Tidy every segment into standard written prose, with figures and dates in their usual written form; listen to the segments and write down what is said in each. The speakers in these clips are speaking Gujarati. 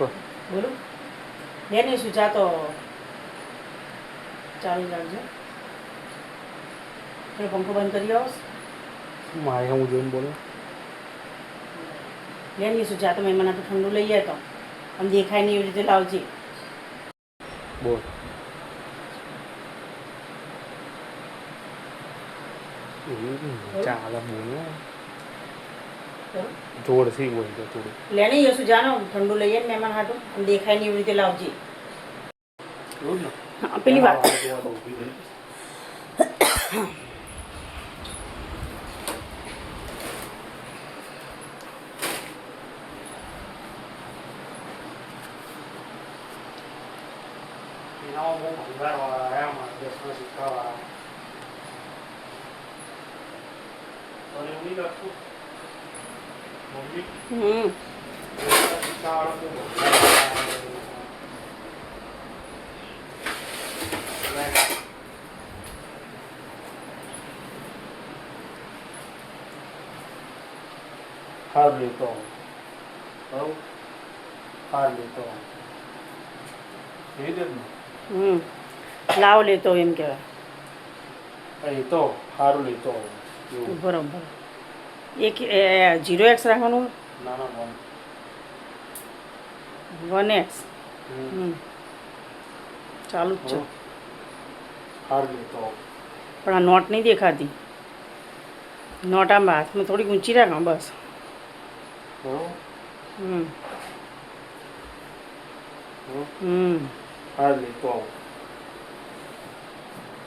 બોલું બેન શું ચા તો ચાલુ રાખજો. પંખો બંધ કરી આવો. મારે હું જોઈને બોલો. બેન શું ચા તો મહેમાન તો ઠંડુ લઈ જાય તો આમ દેખાય નહીં એવી રીતે લાવજે. બોલ. ચાલે બોલો. જોરથી બોલ તો થોડું. લેને યસુ જાનો ઠંડુ લઈ જાય મહેમાન હાટું આમ દેખાય નહીં એવી રીતે લાવજે. હા પેલી વાત હાર લેતો બરાબર હાર લેતો એ જ ને લાવ લેતો એમ કહેવાય. એ તો સારું લેતો બરોબર. એક 0x રાખવાનું. ના ના 1x. ચાલુ જ છે હાર લેતો પણ આ નોટ નહીં દેખાતી. નોટ આમ હાથમાં થોડીક ઊંચી રાખો બસ. હાર લેતો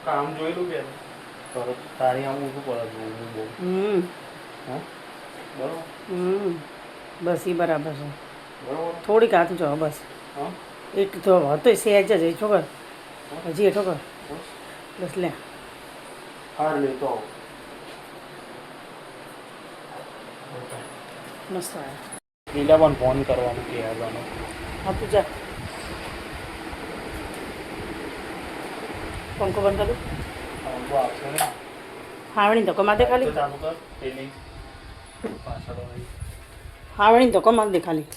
કામ જોયેલું કે તારી આમ ઊંધું પડે જોવું બહુ હા બરાબર બસ એ બરાબર છે. બરાબર થોડીક હાથ જો બસ. હા એક તો હતો સહેજ જ છોકર હજી એ ઠોકર બસ લે. હાર લેતો મસ્ત આવ્યા. લીલા પણ ફોન કરવાનું કહેવાનું. હા તું જા પંખો બંધ કરું. આવશે ને હાવણી ધક્કો માર દે ખાલી. ચાલુ કર પેલી પાછળ હાવણી ધક્કો માર દે ખાલી.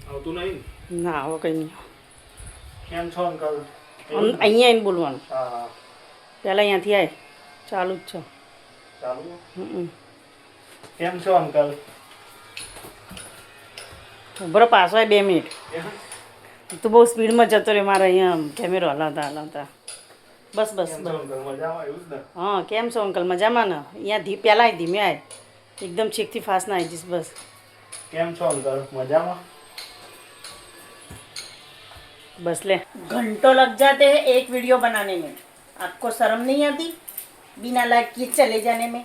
આવતું નહીં ના હવે કંઈ નહીં. કેમ છો અંકલ? અહીંયા આવીને બોલવાનું. હા પહેલાં અહીંયાથી આય ચાલુ જ છે. ચાલુ કેમ છો અંકલ? બરો પાછો આવે 2 મિનિટ. તું બહુ સ્પીડમાં જતો રહે મારે અહીંયા કેમેરો હલાવતા હલાવતા. બસ બસ બસ. મજામાં એવું જ ને? હા કેમ છો અંકલ? મજામાં ને? અહીંયા પહેલાં ધીમે આય एकदम छेक थी फास्ट ना आई जिस बस. કેમ છો અંકલ? મજામાં? बस ले घंटों लग जाते हैं एक वीडियो बनाने में. आपको शर्म नहीं आती बिना लाइक किए चले जाने में?